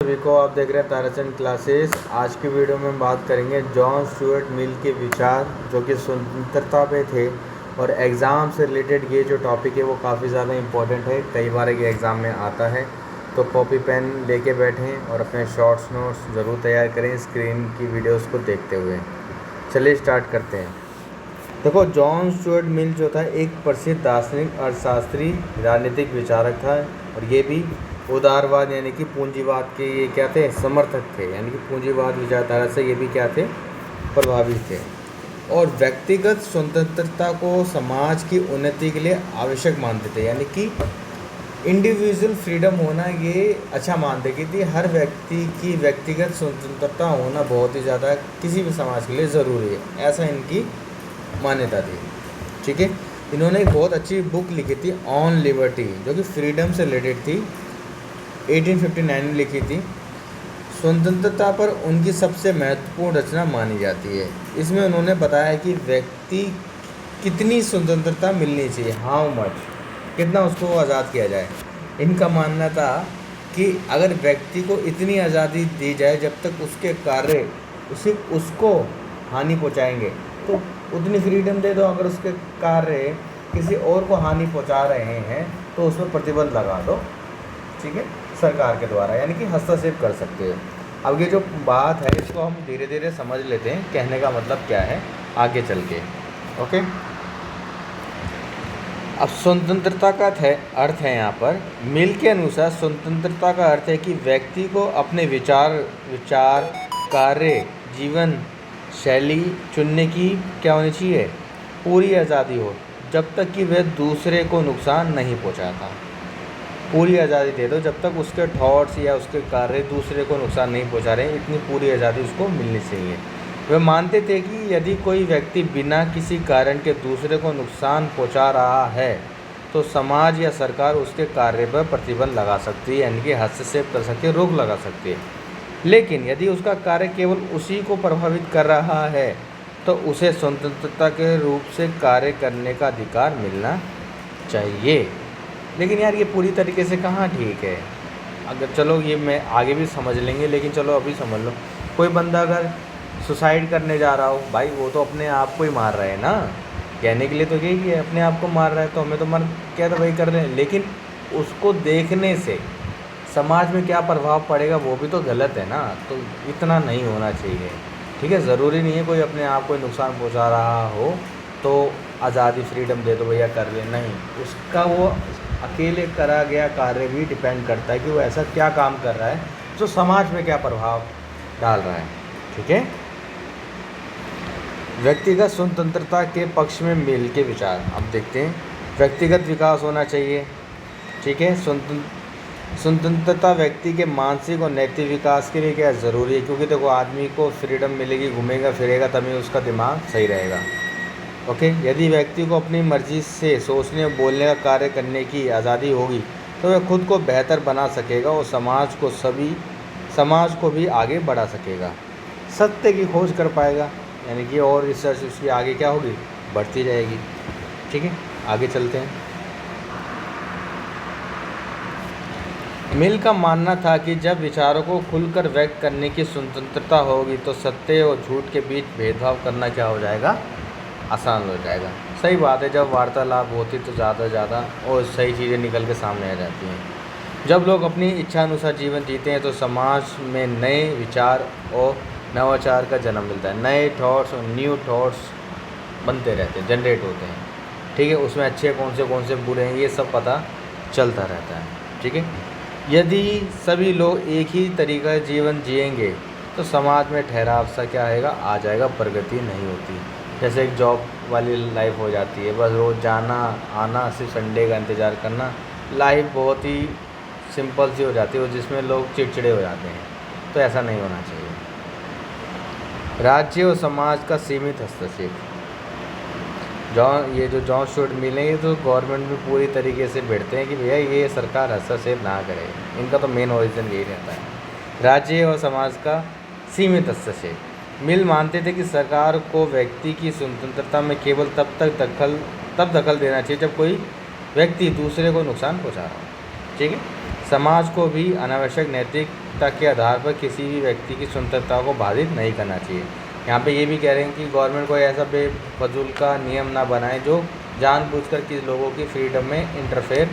सभी को। आप देख रहे हैं ताराचंद क्लासेस। आज की वीडियो में हम बात करेंगे जॉन स्टुअर्ट मिल के विचार जो कि स्वतंत्रता पे थे। और एग्ज़ाम से रिलेटेड ये जो टॉपिक है वो काफ़ी ज़्यादा इम्पोर्टेंट है, कई बार ये एग्ज़ाम में आता है। तो कॉपी पेन लेके बैठें और अपने शॉर्ट्स नोट्स ज़रूर तैयार करें स्क्रीन की वीडियोस को देखते हुए। चलिए स्टार्ट करते हैं। देखो, जॉन स्टुअर्ट मिल जो था एक प्रसिद्ध दार्शनिक अर्थशास्त्री राजनीतिक विचारक था, और ये भी उदारवाद यानी कि पूंजीवाद के ये क्या थे, समर्थक थे। यानी कि पूंजीवाद विचारधारा से ये भी क्या थे, प्रभावित थे। और व्यक्तिगत स्वतंत्रता को समाज की उन्नति के लिए आवश्यक मानते थे। यानी कि इंडिविजुअल फ्रीडम होना ये अच्छा मानते कि हर व्यक्ति की व्यक्तिगत स्वतंत्रता होना बहुत ही ज़्यादा किसी भी समाज के लिए ज़रूरी है, ऐसा इनकी मान्यता थी। ठीक है, इन्होंने एक बहुत अच्छी बुक लिखी थी ऑन लिबर्टी, जो कि फ्रीडम से रिलेटेड थी, 1859 में लिखी थी। स्वतंत्रता पर उनकी सबसे महत्वपूर्ण रचना मानी जाती है। इसमें उन्होंने बताया कि व्यक्ति कितनी स्वतंत्रता मिलनी चाहिए, हाउ मच, कितना उसको आज़ाद किया जाए। इनका मानना था कि अगर व्यक्ति को इतनी आज़ादी दी जाए जब तक उसके कार्य सिर्फ उसको हानि पहुंचाएंगे तो उतनी फ्रीडम दे दो। अगर उसके कार्य किसी और को हानि पहुंचा रहे हैं तो उस पर प्रतिबंध लगा दो, ठीक है, सरकार के द्वारा, यानी कि हस्तक्षेप कर सकते हो। अब ये जो बात है इसको हम धीरे धीरे समझ लेते हैं, कहने का मतलब क्या है आगे चल के। ओके, अब स्वतंत्रता का अर्थ है यहाँ पर मिल के अनुसार स्वतंत्रता का अर्थ है कि व्यक्ति को अपने विचार कार्य जीवन शैली चुनने की क्या होनी चाहिए, पूरी आज़ादी हो, जब तक कि वह दूसरे को नुकसान नहीं पहुँचाता। पूरी आज़ादी दे दो जब तक उसके थॉट्स या उसके कार्य दूसरे को नुकसान नहीं पहुँचा रहे, इतनी पूरी आज़ादी उसको मिलनी चाहिए। वे मानते थे कि यदि कोई व्यक्ति बिना किसी कारण के दूसरे को नुकसान पहुँचा रहा है तो समाज या सरकार उसके कार्य पर प्रतिबंध लगा सकती है, यानी कि हस्तक्षेप कर सकती है, रोक लगा सकती है। लेकिन यदि उसका कार्य केवल उसी को प्रभावित कर रहा है तो उसे स्वतंत्रता के रूप से कार्य करने का अधिकार मिलना चाहिए। लेकिन यार ये पूरी तरीके से कहाँ ठीक है। अगर चलो ये मैं आगे भी समझ लेंगे, लेकिन चलो अभी समझ लो, कोई बंदा अगर सुसाइड करने जा रहा हो, भाई वो तो अपने आप को ही मार रहा है ना, कहने के लिए तो यही है, अपने आप को मार रहा है तो हमें तो मर क्या तो वही कर रहे हैं। लेकिन उसको देखने से समाज में क्या प्रभाव पड़ेगा वो भी तो गलत है ना, तो इतना नहीं होना चाहिए। ठीक है, ज़रूरी नहीं है कोई अपने आप को नुकसान पहुंचा रहा हो तो आज़ादी फ्रीडम दे दो भैया कर ले, नहीं, उसका वो अकेले करा गया कार्य भी डिपेंड करता है कि वो ऐसा क्या काम कर रहा है जो समाज में क्या प्रभाव डाल रहा है। ठीक है, व्यक्तिगत स्वतंत्रता के पक्ष में मिल के विचार अब देखते हैं। व्यक्तिगत विकास होना चाहिए। ठीक है, स्वतंत्रता व्यक्ति के मानसिक और नैतिक विकास के लिए क्या ज़रूरी है, क्योंकि देखो आदमी को फ्रीडम मिलेगी, घूमेगा फिरेगा तभी उसका दिमाग सही रहेगा। ओके, यदि व्यक्ति को अपनी मर्ज़ी से सोचने और बोलने का कार्य करने की आज़ादी होगी तो वह खुद को बेहतर बना सकेगा और समाज को भी आगे बढ़ा सकेगा, सत्य की खोज कर पाएगा, यानी कि और रिसर्च उसकी आगे क्या होगी, बढ़ती रहेगी। ठीक है, आगे चलते हैं। मिल का मानना था कि जब विचारों को खुलकर व्यक्त करने की स्वतंत्रता होगी तो सत्य और झूठ के बीच भेदभाव करना क्या हो जाएगा, आसान हो जाएगा। सही बात है, जब वार्तालाप होती तो ज़्यादा और सही चीज़ें निकल के सामने आ जाती हैं। जब लोग अपनी इच्छा अनुसार जीवन जीते हैं तो समाज में नए विचार और नवाचार का जन्म मिलता है, नए थॉट्स और न्यू थॉट्स बनते रहते हैं, जनरेट होते हैं। ठीक है, उसमें अच्छे कौन से बुरे हैं ये सब पता चलता रहता है। ठीक है, यदि सभी लोग एक ही तरीका जीवन जिएंगे तो समाज में ठहराव सा क्या आएगा, आ जाएगा, प्रगति नहीं होती। जैसे एक जॉब वाली लाइफ हो जाती है, बस रोज़ जाना आना, सिर्फ संडे का इंतज़ार करना, लाइफ बहुत ही सिंपल सी हो जाती है, जिसमें लोग चिड़चिड़े हो जाते हैं। तो ऐसा नहीं होना चाहिए। राज्य और समाज का सीमित हस्तक्षेप। जॉन स्टुअर्ट मिल है, ये तो गवर्नमेंट में पूरी तरीके से बैठते हैं कि भैया ये सरकार हस्तक्षेप ना करे, इनका तो मेन ओरिजिन यही रहता है। राज्य और समाज का सीमित हस्तक्षेप। मिल मानते थे कि सरकार को व्यक्ति की स्वतंत्रता में केवल तब दखल देना चाहिए जब कोई व्यक्ति दूसरे को नुकसान पहुंचा रहा हो। ठीक है, समाज को भी अनावश्यक नैतिक नैतिकता के आधार पर किसी भी व्यक्ति की स्वतंत्रता को बाधित नहीं करना चाहिए। यहाँ पे ये भी कह रहे हैं कि गवर्नमेंट कोई ऐसा बेफजूल का नियम ना बनाए जो जानबूझकर किसी लोगों की फ्रीडम में इंटरफेयर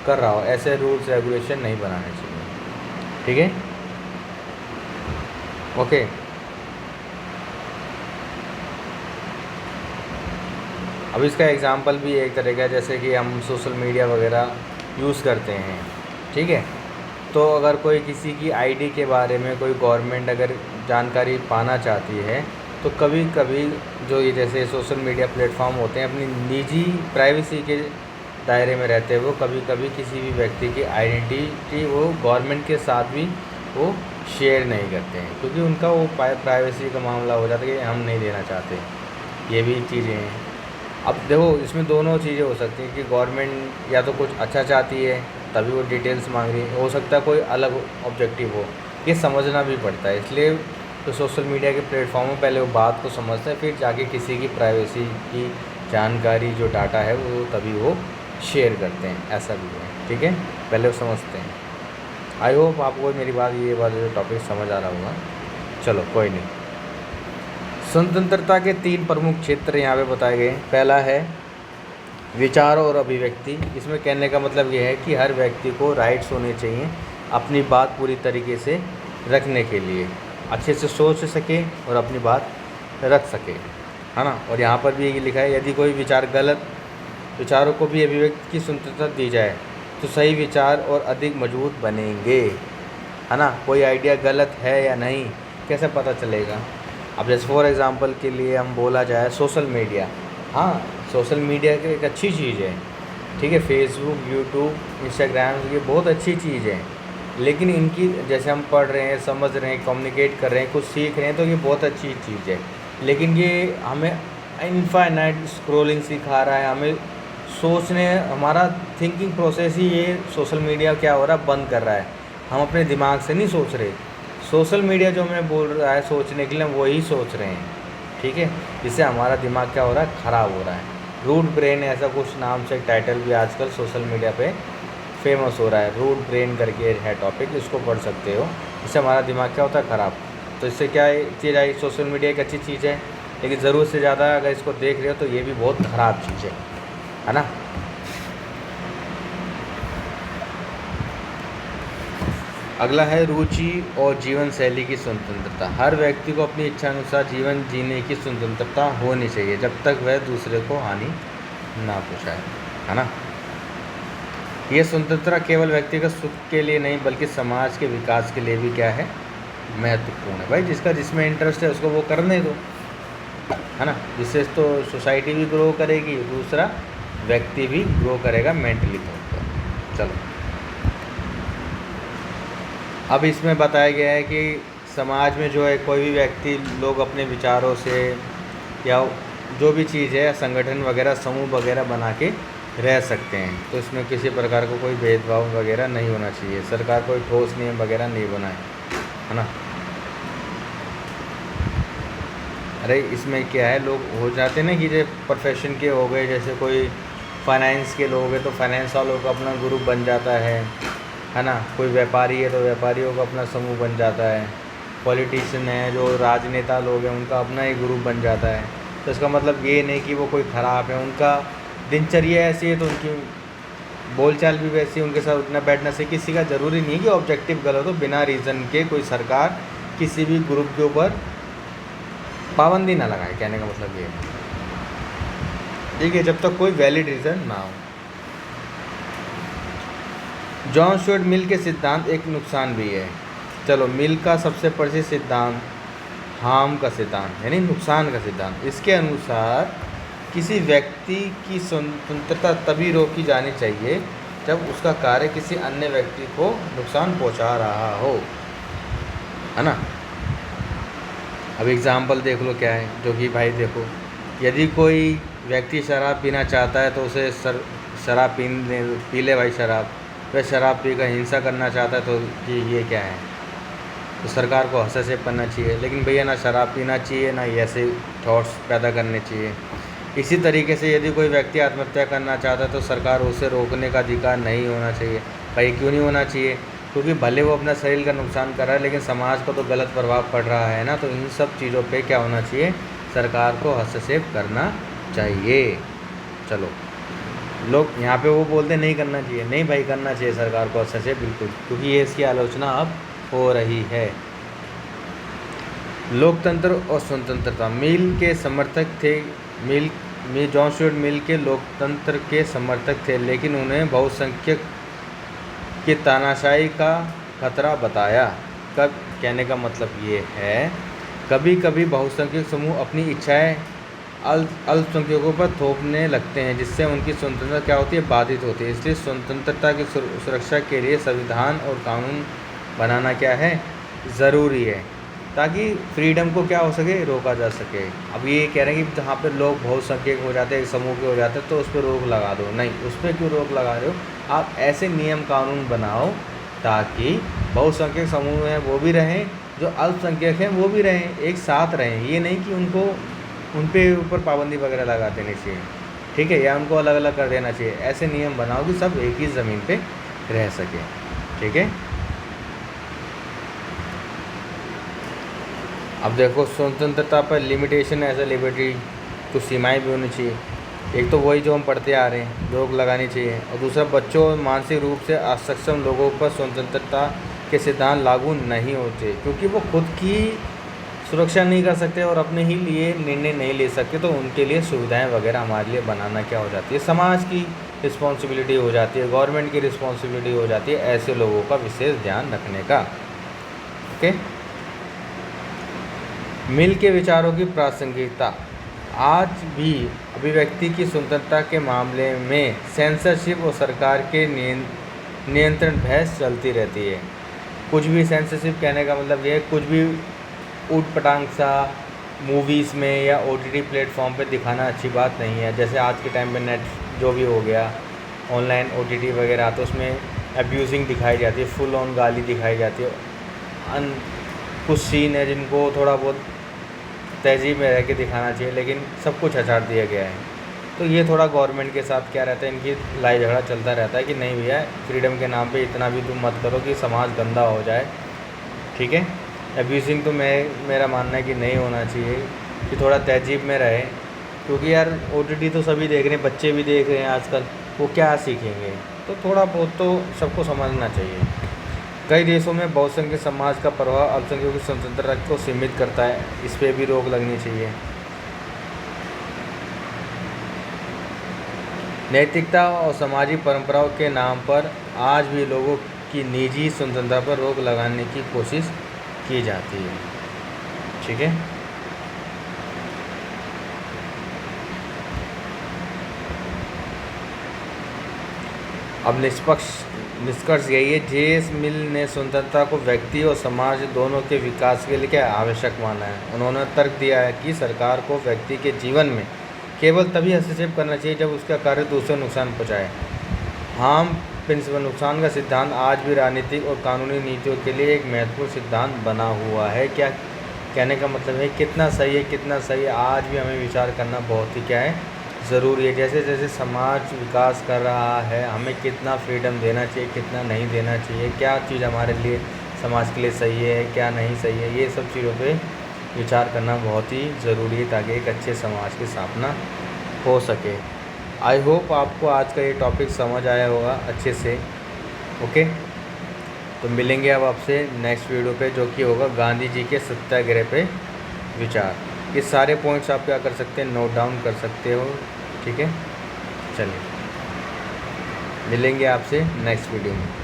कर रहा हो। ऐसे रूल्स रेगुलेशन नहीं बनाने चाहिए। ठीक है, ओके। अब इसका एग्जांपल भी एक तरह का, जैसे कि हम सोशल मीडिया वगैरह यूज़ करते हैं, ठीक है। तो अगर कोई किसी की आईडी के बारे में कोई गवर्नमेंट अगर जानकारी पाना चाहती है तो कभी कभी जो ये जैसे सोशल मीडिया प्लेटफॉर्म होते हैं अपनी निजी प्राइवेसी के दायरे में रहते हुए वो कभी कभी किसी भी व्यक्ति की आइडेंटिटी वो गवर्नमेंट के साथ भी वो शेयर नहीं करते हैं, क्योंकि उनका वो प्राइवेसी का मामला हो जाता है कि हम नहीं देना चाहते। ये भी चीज़ें हैं। अब देखो इसमें दोनों चीज़ें हो सकती हैं कि गवर्नमेंट या तो कुछ अच्छा चाहती है तभी वो डिटेल्स मांग रही है, हो सकता है कोई अलग ऑब्जेक्टिव हो, ये समझना भी पड़ता है। इसलिए तो सोशल मीडिया के प्लेटफॉर्म में पहले वो बात को समझते हैं, फिर जाके किसी की प्राइवेसी की जानकारी जो डाटा है वो तभी वो शेयर करते हैं, ऐसा भी है। ठीक है, पहले वो समझते हैं। आई होप आपको मेरी बात ये बात जो टॉपिक समझ आ रहा होगा। चलो कोई नहीं। स्वतंत्रता के 3 प्रमुख क्षेत्र यहाँ पे बताए गए हैं। पहला है विचार और अभिव्यक्ति। इसमें कहने का मतलब ये है कि हर व्यक्ति को राइट्स होने चाहिए अपनी बात पूरी तरीके से रखने के लिए, अच्छे से सोच सके और अपनी बात रख सके, है ना। और यहाँ पर भी ये लिखा है यदि कोई विचार गलत विचारों को भी अभिव्यक्ति की स्वतंत्रता दी जाए तो सही विचार और अधिक मजबूत बनेंगे, है ना। कोई आइडिया गलत है या नहीं कैसे पता चलेगा। अब जैसे फॉर एग्ज़ाम्पल के लिए हम बोला जाए सोशल मीडिया, हाँ सोशल मीडिया की एक अच्छी चीज़ है, ठीक है। फेसबुक, यूट्यूब, इंस्टाग्राम ये बहुत अच्छी चीज़ है, लेकिन इनकी जैसे हम पढ़ रहे हैं, समझ रहे हैं, कम्युनिकेट कर रहे हैं, कुछ सीख रहे हैं तो ये बहुत अच्छी चीज़ है। लेकिन ये हमें इनफाइनाइट स्क्रॉलिंग सिखा रहा है, हमें सोचने, हमारा थिंकिंग प्रोसेस ही ये सोशल मीडिया क्या हो रहा है बंद कर रहा है। हम अपने दिमाग से नहीं सोच रहे, सोशल मीडिया जो हमें बोल रहा है सोचने के लिए हम वही सोच रहे हैं, ठीक है। जिससे हमारा दिमाग क्या हो रहा है, ख़राब हो रहा है। रूट ब्रेन ऐसा कुछ नाम से टाइटल भी आजकल सोशल मीडिया पे फेमस हो रहा है। रूट ब्रेन करके है टॉपिक, इसको पढ़ सकते हो। इससे हमारा दिमाग क्या होता है, ख़राब। तो इससे क्या चीज़ आई, सोशल मीडिया एक अच्छी चीज़ है, लेकिन ज़रूरत से ज़्यादा अगर इसको देख रहे हो तो ये भी बहुत ख़राब चीज़ है ना। अगला है रुचि और जीवन शैली की स्वतंत्रता। हर व्यक्ति को अपनी इच्छा अनुसार जीवन जीने की स्वतंत्रता होनी चाहिए जब तक वह दूसरे को हानि ना पहुँचाए, है ना। यह स्वतंत्रता केवल व्यक्तिगत सुख के लिए नहीं बल्कि समाज के विकास के लिए भी क्या है, महत्वपूर्ण है। भाई जिसका जिसमें इंटरेस्ट है उसको वो करने दो, है ना। जिससे तो सोसाइटी भी ग्रो करेगी, दूसरा व्यक्ति भी ग्रो करेगा मेंटली तौर पर। चलो अब इसमें बताया गया है कि समाज में जो है कोई भी व्यक्ति, लोग अपने विचारों से या जो भी चीज़ है संगठन वगैरह, समूह वगैरह बना के रह सकते हैं। तो इसमें किसी प्रकार का कोई भेदभाव वगैरह नहीं होना चाहिए। सरकार कोई ठोस नियम वगैरह नहीं बनाए, है ना। अरे इसमें क्या है, लोग हो जाते हैं ना कि जो प्रोफेशन के हो गए, जैसे कोई फाइनेंस के लोग हैं तो फाइनेंस वालों का अपना ग्रुप बन जाता है ना। कोई व्यापारी है तो व्यापारियों का अपना समूह बन जाता है। पॉलिटिशियन है, जो राजनेता लोग हैं, उनका अपना एक ग्रुप बन जाता है। तो इसका मतलब ये नहीं कि वो कोई ख़राब है, उनका दिनचर्या ऐसी है तो उनकी बोलचाल भी वैसी है, उनके साथ उठना बैठना से किसी का ज़रूरी नहीं है कि ऑब्जेक्टिव गलत हो। बिना रीज़न के कोई सरकार किसी भी ग्रुप के ऊपर पाबंदी ना लगाए, कहने का मतलब ये है, ठीक है, जब तक कोई वैलिड रीज़न ना हो। जॉन स्टुअर्ट मिल के सिद्धांत एक नुकसान भी है। चलो, मिल का सबसे प्रसिद्ध सिद्धांत हार्म का सिद्धांत यानी नुकसान का सिद्धांत। इसके अनुसार किसी व्यक्ति की स्वतंत्रता तभी रोकी जानी चाहिए जब उसका कार्य किसी अन्य व्यक्ति को नुकसान पहुंचा रहा हो, है ना। अब एग्ज़ाम्पल देख लो क्या है, जो कि भाई देखो, यदि कोई व्यक्ति शराब पीना चाहता है तो उसे शराब पी ले भाई शराब। वह शराब पीकर हिंसा करना चाहता है तो ये क्या है, तो सरकार को हस्तक्षेप करना चाहिए। लेकिन भैया ना शराब पीना चाहिए ना ऐसे थॉट्स पैदा करने चाहिए। इसी तरीके से यदि कोई व्यक्ति आत्महत्या करना चाहता है तो सरकार उसे रोकने का अधिकार नहीं होना चाहिए। भाई क्यों नहीं होना चाहिए, क्योंकि भले वो अपना शरीर का नुकसान कर रहा है लेकिन समाज को तो गलत प्रभाव पड़ रहा है ना। तो इन सब चीज़ों पे क्या होना चाहिए, सरकार को हस्तक्षेप करना चाहिए। चलो, लोग यहाँ पे वो बोलते नहीं करना चाहिए, नहीं भाई करना चाहिए सरकार को हस्तक्षेप बिल्कुल, क्योंकि ये इसकी आलोचना अब हो रही है। लोकतंत्र और स्वतंत्रता, मिल के समर्थक थे। जॉन स्टुअर्ट मिल के लोकतंत्र के समर्थक थे, लेकिन उन्हें बहुसंख्यक की तानाशाही का खतरा बताया। कब कहने का मतलब ये है, कभी कभी बहुसंख्यक समूह अपनी इच्छाएं अल्पसंख्यकों पर थोपने लगते हैं, जिससे उनकी स्वतंत्रता क्या होती है, बाधित होती है। इसलिए स्वतंत्रता की सुरक्षा के लिए संविधान और कानून बनाना क्या है, ज़रूरी है, ताकि फ्रीडम को क्या हो सके, रोका जा सके। अब ये कह रहे हैं कि जहाँ पे लोग बहुसंख्यक हो जाते हैं, एक समूह के हो जाते हैं, तो उस पर रोक लगा दो। नहीं, उस पर क्यों रोक लगा रहे हो, आप ऐसे नियम कानून बनाओ ताकि बहुसंख्यक समूह हैं वो भी रहें, जो अल्पसंख्यक हैं वो भी रहें, एक साथ रहें। ये नहीं कि उनको उन पे ऊपर पाबंदी वगैरह लगा देनी चाहिए, ठीक है, या उनको अलग अलग कर देना चाहिए। ऐसे नियम बनाओ कि सब एक ही ज़मीन पे रह सके, ठीक है। अब देखो, स्वतंत्रता पर लिमिटेशन एज ए लिबर्टी, कुछ सीमाएँ भी होनी चाहिए। एक तो वही जो हम पढ़ते आ रहे हैं, रोक लगानी चाहिए, और दूसरा बच्चों और मानसिक रूप से असक्षम लोगों पर स्वतंत्रता के सिद्धांत लागू नहीं होते, क्योंकि वो खुद की सुरक्षा नहीं कर सकते और अपने ही लिए निर्णय नहीं ले सकते। तो उनके लिए सुविधाएं वगैरह हमारे लिए बनाना क्या हो जाती है, समाज की रिस्पॉन्सिबिलिटी हो जाती है, गवर्नमेंट की रिस्पॉन्सिबिलिटी हो जाती है ऐसे लोगों का विशेष ध्यान रखने का। ओके, मिल के विचारों की प्रासंगिकता, आज भी अभिव्यक्ति की स्वतंत्रता के मामले में सेंसरशिप और सरकार के नियंत्रण बहस चलती रहती है। कुछ भी सेंसरशिप कहने का मतलब ये है, कुछ भी ऊट पटांग सा मूवीज़ में या OTT प्लेटफॉर्म पे दिखाना अच्छी बात नहीं है। जैसे आज के टाइम पे नेट जो भी हो गया, ऑनलाइन OTT वगैरह, तो उसमें अब्यूजिंग दिखाई जाती है, फुल ऑन गाली दिखाई जाती है। कुछ सीन है जिनको थोड़ा बहुत तहजीब में रह के दिखाना चाहिए, लेकिन सब कुछ हचाड़ दिया गया है। तो ये थोड़ा गवर्नमेंट के साथ क्या रहता है, इनकी लड़ाई झगड़ा चलता रहता है कि नहीं भैया, फ्रीडम के नाम पे इतना भी तुम मत करो कि समाज गंदा हो जाए, ठीक है। अब्यूजिंग तो मेरा मानना है कि नहीं होना चाहिए, कि थोड़ा तहजीब में रहे, क्योंकि यार OTT तो सभी देख रहे हैं, बच्चे भी देख रहे हैं आजकल, वो क्या सीखेंगे। तो थोड़ा बहुत तो सबको समझना चाहिए। कई देशों में बहुसंख्यक समाज का प्रभाव अल्पसंख्यकों की स्वतंत्रता को सीमित करता है, इस पर भी रोक लगनी चाहिए। नैतिकता और सामाजिक परंपराओं के नाम पर आज भी लोगों की निजी स्वतंत्रता पर रोक लगाने की कोशिश की जाती है, ठीक है। अब निष्कर्ष यही है, जेम्स मिल ने स्वतंत्रता को व्यक्ति और समाज दोनों के विकास के लिए क्या आवश्यक माना है। उन्होंने तर्क दिया है कि सरकार को व्यक्ति के जीवन में केवल तभी हस्तक्षेप करना चाहिए जब उसका कार्य दूसरे नुकसान पहुँचाए। हार्म प्रिंसिपल, नुकसान का सिद्धांत आज भी राजनीतिक और कानूनी नीतियों के लिए एक महत्वपूर्ण सिद्धांत बना हुआ है। क्या कहने का मतलब है, कितना सही है, कितना सही है, आज भी हमें विचार करना बहुत ही क्या है, ज़रूरी है। जैसे जैसे समाज विकास कर रहा है, हमें कितना फ्रीडम देना चाहिए, कितना नहीं देना चाहिए, क्या चीज़ हमारे लिए समाज के लिए सही है, क्या नहीं सही है, ये सब चीज़ों पे विचार करना बहुत ही ज़रूरी है, ताकि एक अच्छे समाज की स्थापना हो सके। आई होप आपको आज का ये टॉपिक समझ आया होगा अच्छे से। ओके, तो मिलेंगे अब आपसे नेक्स्ट वीडियो पे, जो कि होगा गांधी जी के सत्याग्रह पे विचार। ये सारे पॉइंट्स आप क्या कर सकते हैं, नोट डाउन कर सकते हो, ठीक है। चलिए, मिलेंगे आपसे नेक्स्ट वीडियो में।